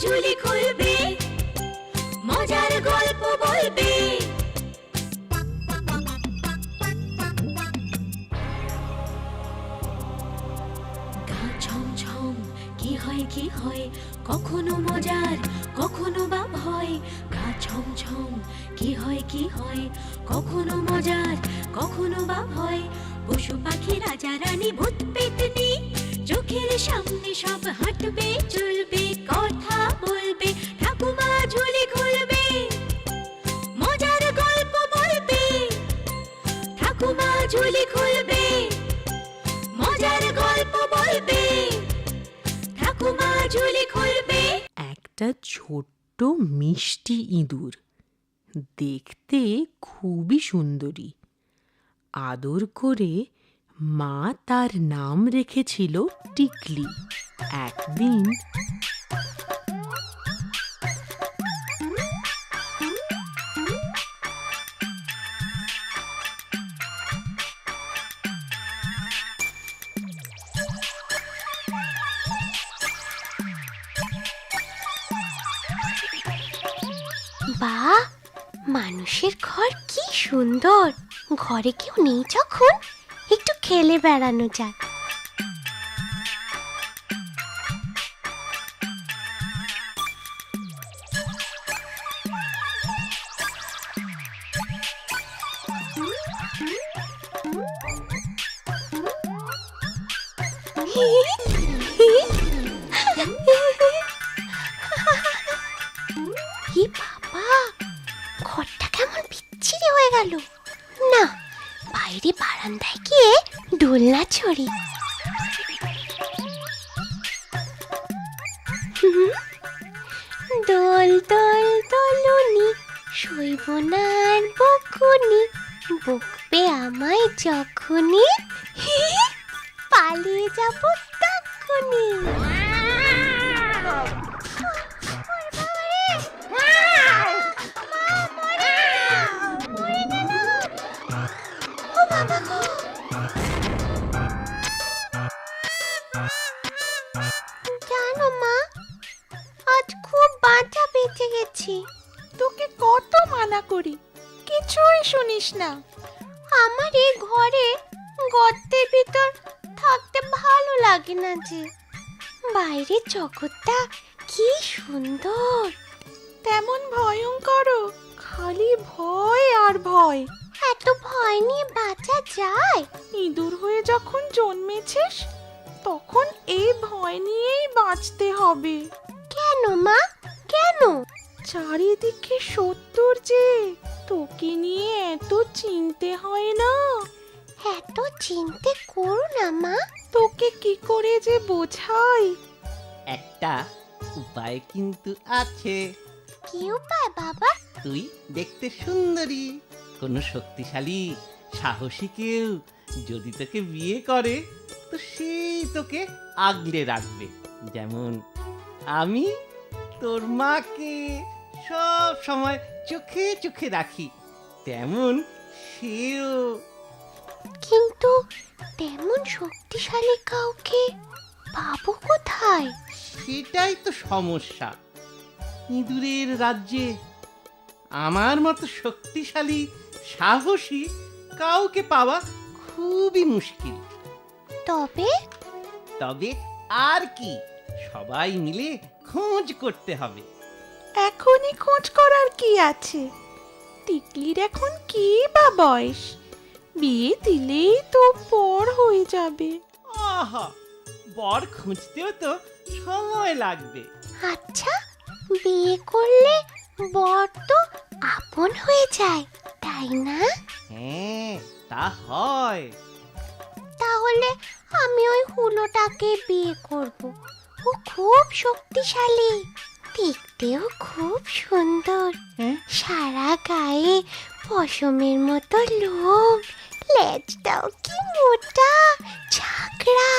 ঝুলি খুলবে, মজার গল্প বলবে। গা ছমছম কি হয় কি হয়, কখনো মজার কখনো বা ভয়। গা ছমছম কি হয় কি হয়, কখনো মজার কখনো বা ভয়। পশু পাখি রাজা রানী ভূত পেতনি চোখের সামনে সব হাঁটবে চলবে, কথা বলবে, ঠাকুমা ঝুলি খুলবে, মজার গল্প বলবে। ঠাকুমা ঝুলি খুলবে, মজার গল্প বলবে। ঠাকুমা ঝুলি খুলবে। একটা ছোট্ট মিষ্টি ইঁদুর, দেখতে খুবই সুন্দরী। আদর করে মা তার নাম রেখেছিল টিকলি। একদিন বাহ, মানুষের ঘর কি সুন্দর। ঘরে কেউ নেই যখন একটু খেলে বেড়ানো যায়। ই বাবা, ঘরটা কেমন বিচ্ছিরি হয়ে গেল। না, বাইরে বারান্দায় গিয়ে দোলনা ছড়ি। দোল দোল দোলনি, শৈব না আর বকুনি, বকবে আমায় যখনই, পালিয়ে যাব তখনই। জানো মা, আজ খুব বাঁচা বেঁচে গেছি। তোকে কত মানা করি, কিছুই শুনিস না। আমার এই ঘরে গর্তের ভিতর থাকতে ভালো লাগে না যে। বাইরের জগৎটা কি সুন্দর। তেমন ভয়ঙ্কর, খালি ভয় আর ভয়। এত ভয় নিয়ে বাঁচা যায়? ইঁদুর হয়ে যখন জন্মেছিস তখন এই ভয় নিয়েই বাঁচতে হবে। কেন মা, কেন? চারিদিকে শত্রুর যে, তোকে নিয়ে এত চিনতে হয় না। এত চিন্তে করো না মা। তোকে কি করে যে বোঝাই। একটা উপায় কিন্তু আছে। কি উপায় বাবা? তুই দেখতে সুন্দরী, কোনো শক্তিশালী সাহসী কেউ যদি তোকে বিয়ে করে তো সেই তোকে আগলে রাখবে। যেমন আমি তোর মাকে সব সময় চোখে চোখে রাখি, তেমন সেও। কিন্তু তেমন শক্তিশালী কাউকে পাবো কোথায়? সেটাই তো সমস্যা। ইঁদুরের রাজ্যে আমার মতো শক্তিশালী সাহসী কাউকে পাওয়া খুবই মুশকিল। তবে তবে আর কি, সবাই মিলে খোঁজ করতে হবে। এখনই খোঁজ করার কি আছে? টিকলির এখন কি বা বয়স? বিয়ে দিলেই তো পর হয়ে যাবে। আহা, বর খুঁজতেও তো সময় লাগবে। আচ্ছা, বিয়ে করলে বর তো আপন হয়ে যায়, তাই না? হ্যাঁ, তা হয়। তাহলে আমি ওই হুলোটাকে বিয়ে করব। ও খুব শক্তিশালী, দেখতেও খুব সুন্দর। হ্যাঁ? সারা গায়ে পশমের মতো লোম, লেজটাও কি মোটা, ঝাঁকড়া।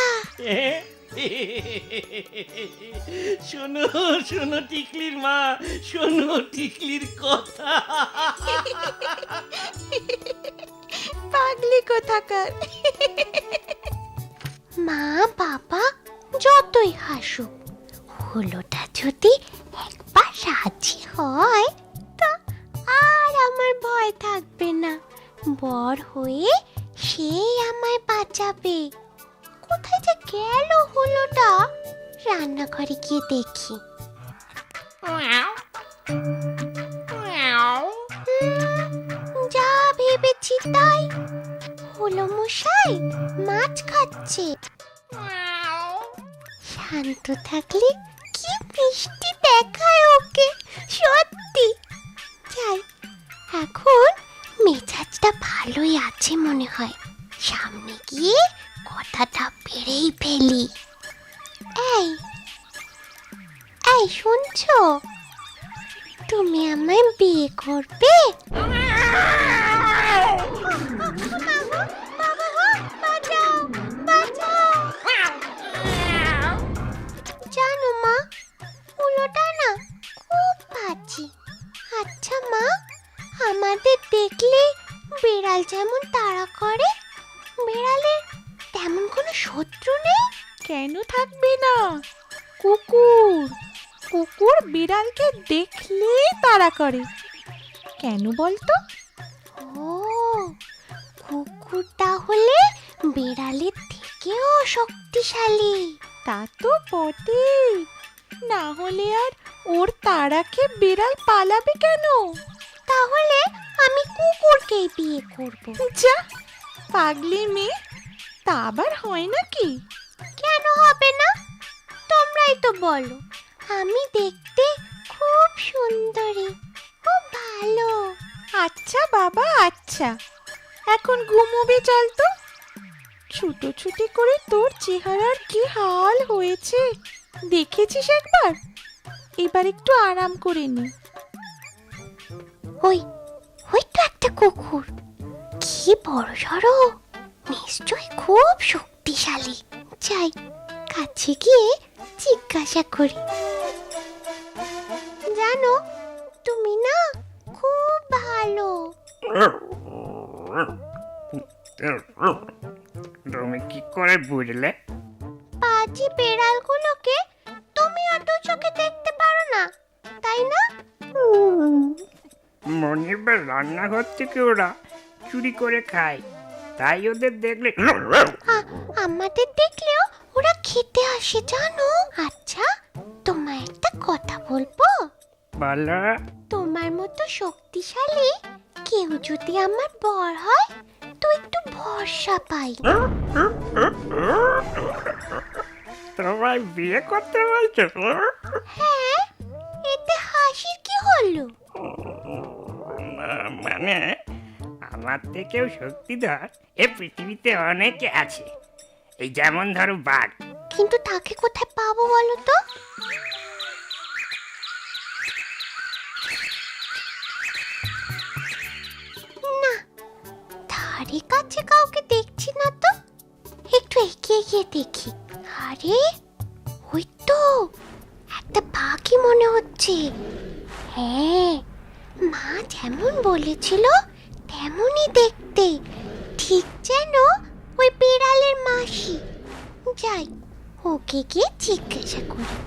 শোনো শোনো টিকলির মা, শোনো টিকলির কথা। পাগলি কোথাকার। মা বাবা যতই হাসুক, হুলোটা যদি রাজি হয় তা আর আমার ভয় থাকবে না। বর হয়ে সেই আমায় বাঁচাবে। কোথায় যে গেল হলোটা, রান্নাঘরে গিয়ে দেখি। যা ভেবেছি তাই হলো, মশাই মাছ খাচ্ছে। শান্ত থাকলে কি মিষ্টি দেখায় ওকে, সত্যি। যাই, এখন মেজাজটা ভালোই আছে মনে হয়। সামনে গিয়ে কথাটা বেড়েই ফেলি। এই এই শুনছো, তুমি আমায় বিয়ে করবে? জানো মা, উলোটা না খুব বাজে। আচ্ছা মা, আমাদের দেখলে বিড়াল যেমন তাড়া করে, বিড়ালের তেমন কোনো শত্রু নেই? কেন থাকবে না? কুকুর, কুকুর বিড়ালকে দেখলেই তাড়া করে। কেন বলতো? ও, কুকুর তাহলে বিড়ালের থেকেও শক্তিশালী। তা তো বটেই, না হলে আর ওর তাড়াকে বিড়াল পালাবে কেন? তাহলে আমি কুকুরকেই বিয়ে করব। যা পাগলি মেয়ে, তা আবার হয় নাকি? কেন হবে না? তোমরাই তো বলো আমি দেখতে খুব সুন্দরী, খুব ভালো। আচ্ছা বাবা আচ্ছা, এখন ঘুমোবে চল তো। ছুটোছুটি করে তোর চেহারার কি হাল হয়েছে দেখেছিস একবার? এবার একটু আরাম করে নি। ওই ওই তো একটা কুকুর, কি বড় সড়, নিশ্চয়ই খুব শক্তিশালী। যাই, কাছে গিয়ে জিজ্ঞাসা করি। জানো, তুমি না খুব ভালো। তুমি কি করে বুঝলে? পাজি বেড়ালগুলোকে তুমি অত চোখে দেখতে পারো না, তাই না? মনিবের রান্নাঘর থেকে ওরা চুরি করে খায়, তাই ওদের দেখলে আমাদের দেখলেও ওরা খেতে আসে জানো। আচ্ছা, তোমায় একটা কথা বলবো। বলো। তোমার মতো শক্তিশালী কেউ যদি আমার বর হয় তো একটু ভরসা পাই। তোমায় বিয়ে করতে বলছো? হ্যাঁ, এতে হাসির কি হলো? মানে আমার থেকেও শক্তিধর এ পৃথিবীতে অনেকে আছে, এই যেমন ধরো বাঘ। কিন্তু তাকে কোথায় পাবো বলো তো? না, ধারে কাছে কাউকে দেখছি না তো। একটু এগিয়ে গিয়ে দেখি। আরে, ওই তো একটা পাখি মনে হচ্ছে। হ্যাঁ, মা যেমন বলেছিল তেমনই দেখতে, ঠিক যেন ওই বিড়ালের মাসি। যাই, ওকে গিয়ে জিজ্ঞাসা করি।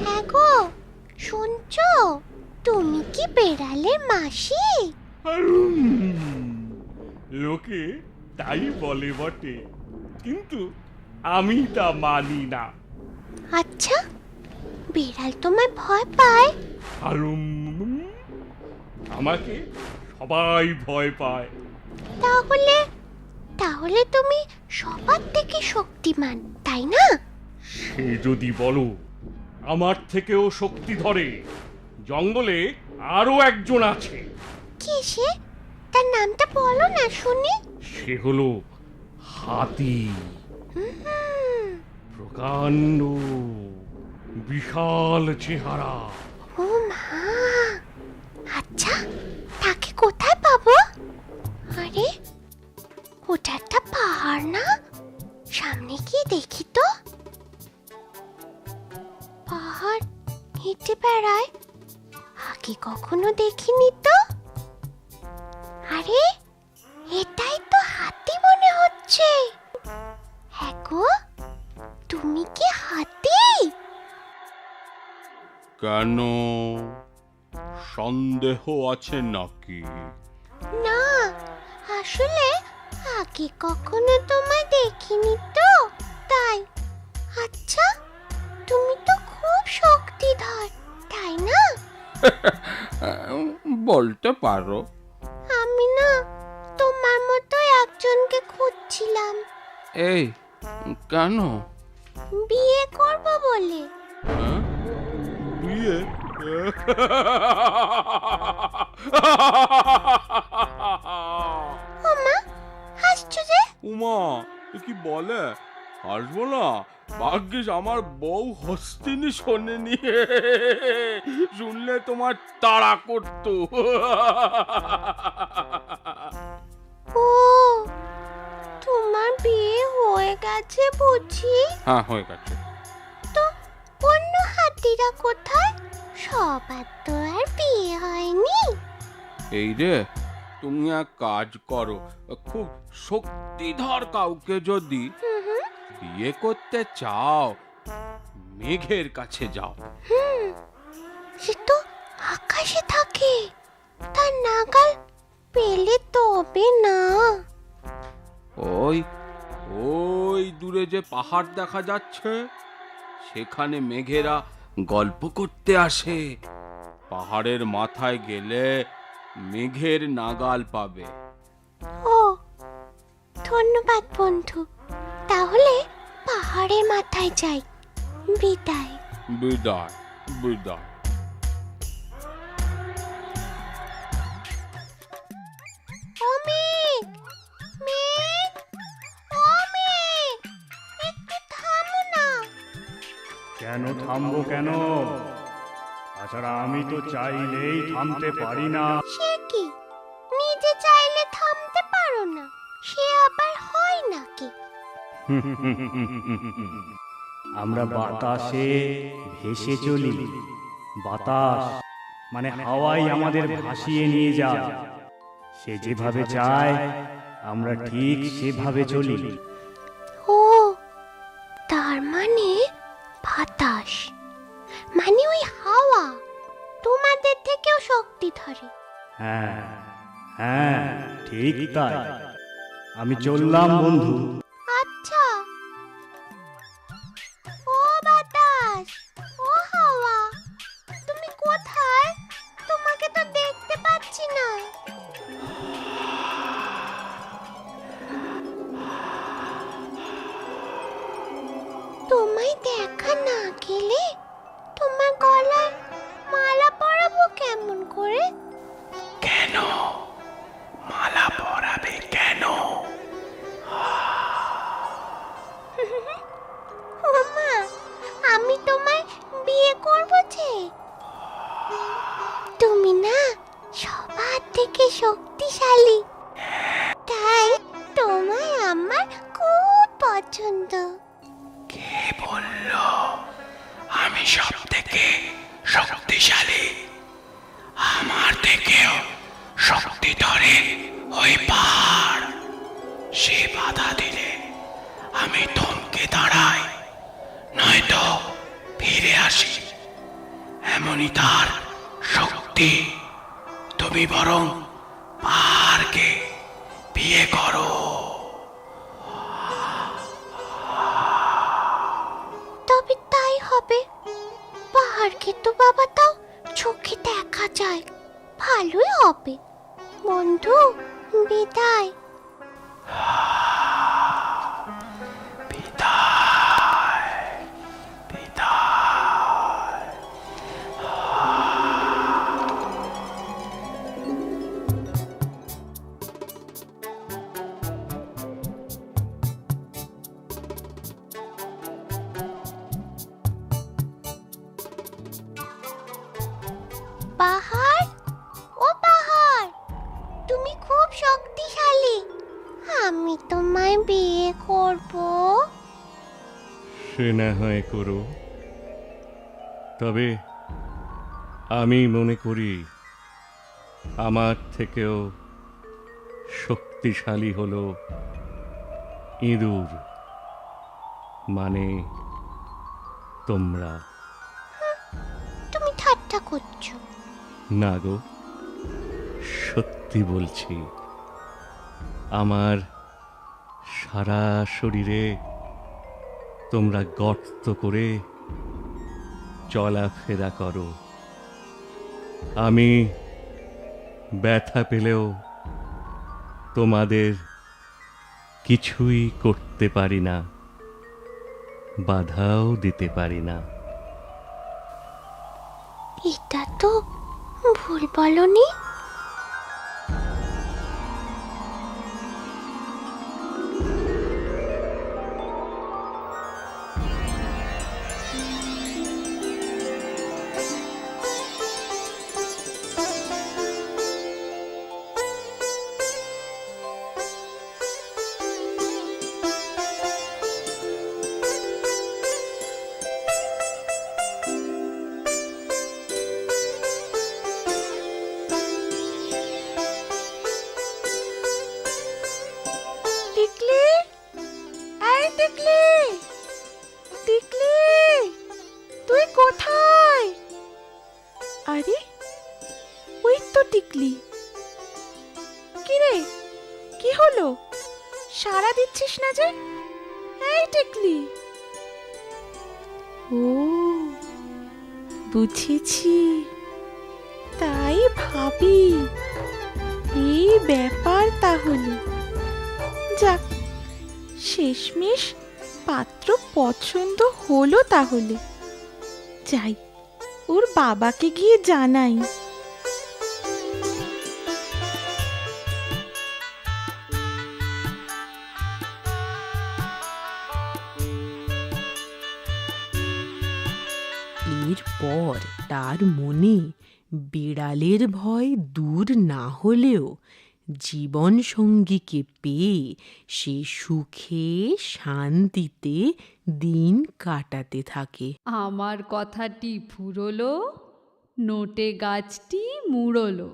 হ্যাঁ গো, শুনছো, তুমি কি বিড়ালের মাসি? লোকে তাই বলে বটে, কিন্তু আমি তা মানি না। আচ্ছা, বিড়াল তোমায় ভয় পায়? হালুম, আমাকে সবাই ভয় পায়। তাহলে তাহলে তুমি সবার থেকে শক্তিমান, তাই না? সে যদি বলো, আমার থেকেও শক্তি ধরে জঙ্গলে আরো একজন আছে। কি সে? তার নামটা বলো না শুনি। সে হলো হাতি। হুম, প্রকাণ্ড বিশাল চেহারা। ও মা, আচ্ছা, তাকে কোথায় পাবো? আরে, ওটা একটা পাহাড় না? সামনে গিয়ে দেখি তো। পাহাড় হেঁটে বেড়ায়, আগে কখনো দেখিনি তো। আরে, এটাই তো হাতি মনে হচ্ছে। হ্যাঁ গো, তুমি কি হাতি? কেন সন্দেহ আছে নাকি? না, আসলে আগে কখনো তোমায় দেখিনি তো, তাই। আচ্ছা, তুমি তো খুব শক্তিধর, তাই না? বলতে পারো। আমি না তোমার মতো একজনকে খুঁজছিলাম, এই কেন? বিয়ে করব বলে। হ্যাঁ? বিয়ে? ওমা, হাসছো যে? উমা, এ কি বলে? হাসবো না? ভাগ্যিস আমার বউ হস্তিনী শোনেনি, শুনলে তোমার তাড়া করতো। ও, তোমার বিয়ে হয়ে গেছে বুঝি? হ্যাঁ, হয়ে গেছে। তো অন্য হাতিরা কোথায়? সবার তো আর বিয়ে হয়নি। এই রে, তুমি এক কাজ করো, খুব শক্তিধর কাউকে যদি বিয়ে করতে চাও, মেঘের কাছে যাও। সে তো আকাশে থাকে, তার নাগাল পেলে তবে না। ওই ওই দূরে যে পাহাড় দেখা যাচ্ছে, সেখানে মেঘেরা গল্প করতে আসে। পাহাড়ের মাথায় গেলে মেঘের নাগাল পাবে। ও, ধন্যবাদ বন্ধু, তাহলে পাহাড়ের মাথায় যাই। বিদায়। বিদায়, বিদায়। ও মেঘ, মেঘ, ও মেঘ, একটু থামো না। কেন থামবো কেন? তাছাড়া আমি তো চাইলেই থামতে পারি না। সে কি, নিজে চাইলে থামতে পারো না? সে আবার হয় নাকি? আমরা বাতাসে ভেসে চলি। বাতাস মানে হাওয়াই আমাদের ভাসিয়ে নিয়ে যায়। সে যেভাবে চায় আমরা ঠিক সেভাবে চলি। ও, তার মানে বাতাস মানে ওই হাওয়া তোমাদের থেকেও শক্তি ধরে। হ্যাঁ হ্যাঁ, ঠিক তাই। আমি চললাম বন্ধু। আচ্ছা, ও বাতাস, ও হাওয়া, তুমি কোথায়? তোমাকে তো দেখতে পাচ্ছি না। তোমায় দেখা না গেলে তোমার গলায় মালা পরাবো কেমন করে? কেন মালা পরাবে কেন? ওমা, আমি তোমায় বিয়ে করব যে। তুমি না সবার থেকে শক্তিশালী, তাই তোমায় আমার খুব পছন্দ। কে বলল আমি সব থেকে শক্তিশালী? আমার থেকেও শক্তি ধরে ওই পাহাড়। সে বাধা দিলে আমি থমকে দাঁড়াই, নয়তো ফিরে আসি। এমনই তার শক্তি। তুমি বরং পাহাড়কে বিয়ে করো। তবে তাই হবে। পাহাড়কে তো বাবা তাও চোখে দেখা যায়, ভালোই হবে। বন্ধু, বিদায়। বিদায়, বিদায়। পাহাড়, ও পাহাড়, তুমি খুব শক্তিশালী, আমি তোমায় বিয়ে করব। সে না হয় করো, তবে আমি মনে করি আমার থেকেও শক্তিশালী হলো ইঁদুর, মানে তোমরা। তুমি ঠাট্টা করছো? না গো, সত্যি বলছি। আমার সারা শরীরে তোমরা গর্ত করে চলাফেরা করো। আমি ব্যথা পেলেও তোমাদের কিছুই করতে পারি না, বাধাও দিতে পারি না। এটা তো ভুল বলনি। টিকলি, এই টিকলি, টিকলি, তুই কোথায়? আরে, ওই তো টিকলি। কি রে, কি হলো? সাড়া দিচ্ছিস না যে? এই টিকলি। ও, বুঝেছি। তাই ভাবি, এই ব্যাপার তাহলে। যাক, শেষমেশ পাত্র পছন্দ হলো তাহলে। যাই, ওর বাবাকে গিয়ে জানাই। এরপর তার মনে বিড়ালের ভয় দূর না হলেও জীবন সঙ্গীকে পেয়ে সে সুখে শান্তিতে দিন কাটাতে থাকে। আমার কথাটি ফুরলো, নোটে গাছটি মুড়লো।